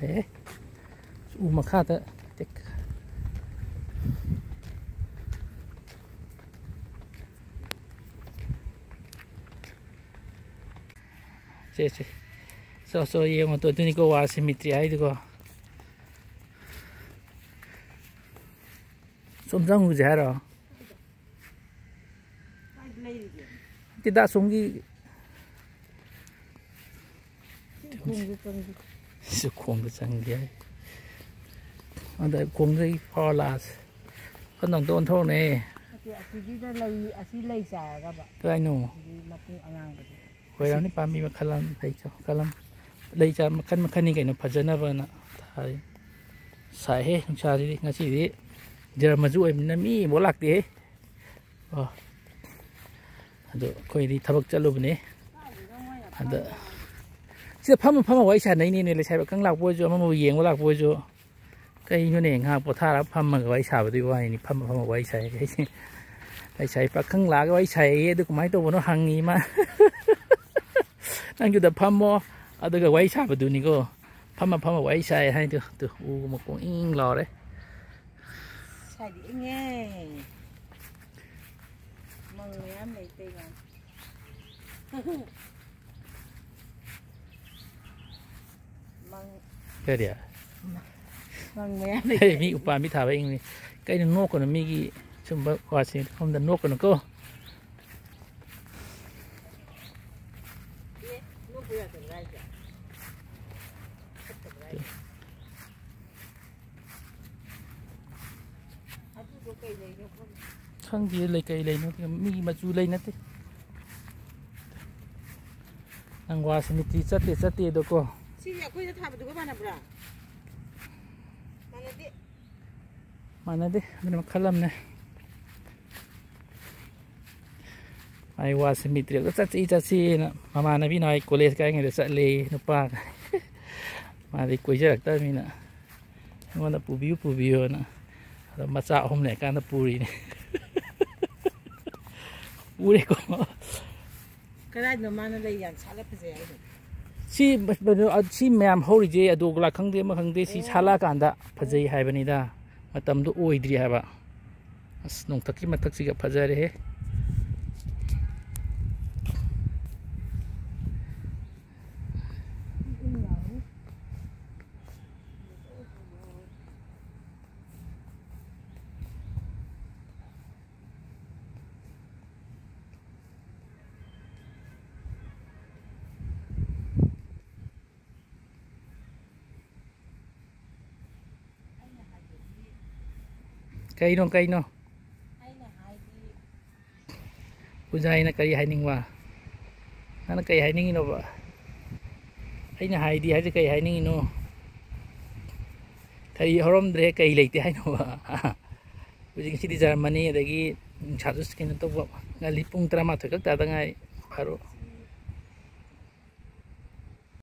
Đấy. Mà khá ta. Sì, sì. So io ma tu ni ko wa simetri ai ko. Somjang u ja ra. Ti da sung gi. Su khong cái sang gi. Anh đây khong dây pho là. Con đồng tôn thô này. Cái anh nụ. Quay ra đi ba mi mà khalam thấy cho khalam. Đây cha mà khăn cái nó phải dân nào vậy thầy. Sai hết không cha đi ngay chỉ đi. Giờ mà dụ em nó mi bố lạc đi. Được coi đi thắp cho luôn này. Được. Chứ phăm quay chả này này là chạy vào căng lạc bôi cho mà mồi giềng vào lạc bôi cho. Cái như này ha, bỏ tha là phăm mà quay chả vào đi quay này phăm quay chạy cái chạy vào căng lạc quay chạy được mấy đồ nó hàng gì mà. Đangอยู่แต่พัมมอเอาตัวกับไว้ชาไปดูนี่ก็พัมมาไว้ใช้ให้ตัวมาคงอิงรอเลยใช่ดิเงี้ยมึงเนี้ยไม่เต็งอ่ะมึงเดี๋ยวมึงเนี้ยไม่มีอุปามิถาไปเองนี่ใกล้หนึ่งนกคนมีกี่ชมบอกว่าสิผมดันนกคนก็ข้างดีเลยไกลเลยนะมีมาจูเลยนะที่นางวาสมิติสัตย์ดูก็สิอยากคุยจะทำดูก็มาหนับละมาดิมันมาขลัมนะไอ้วาสมิติก็สัตย์นะมานะพี่น้อยโคเลสกันไงเดี๋ยวสัตย์เลยนุปากมาดิคุยจะรักได้มีนะวันนั้นปูบิวนะแล้วมาจ่าผมเนี่ยการตะปูรีเนี่ยปูรีก็ได้หนูมานั่นเลยอย่างชาลาพิเศษชีชีแมมฮอริเจอดูกลาขังเดียมาขังเดียชีชาลากันดะพิเศษให้บันนี้ดามาทำดูโอ้ยดีให้บ่น้องทักกี้มาทักซี่กับพิเศษเลยไก่น้องผู้ชายน่ะไก่หายนิ่งว่ะนั่นไก่หายนิ่งเนาะบ่ไอ้น่ะหายดีหายจะไก่หายนิ่งเนาะไทยฮอร์มเดรไก่เลยที่หายเนาะผู้หญิงที่จามันนี่เด็กชาตุสกินตัวบ่งาลิปุ่งตรามาถึงก็ตัดง่ายพารุ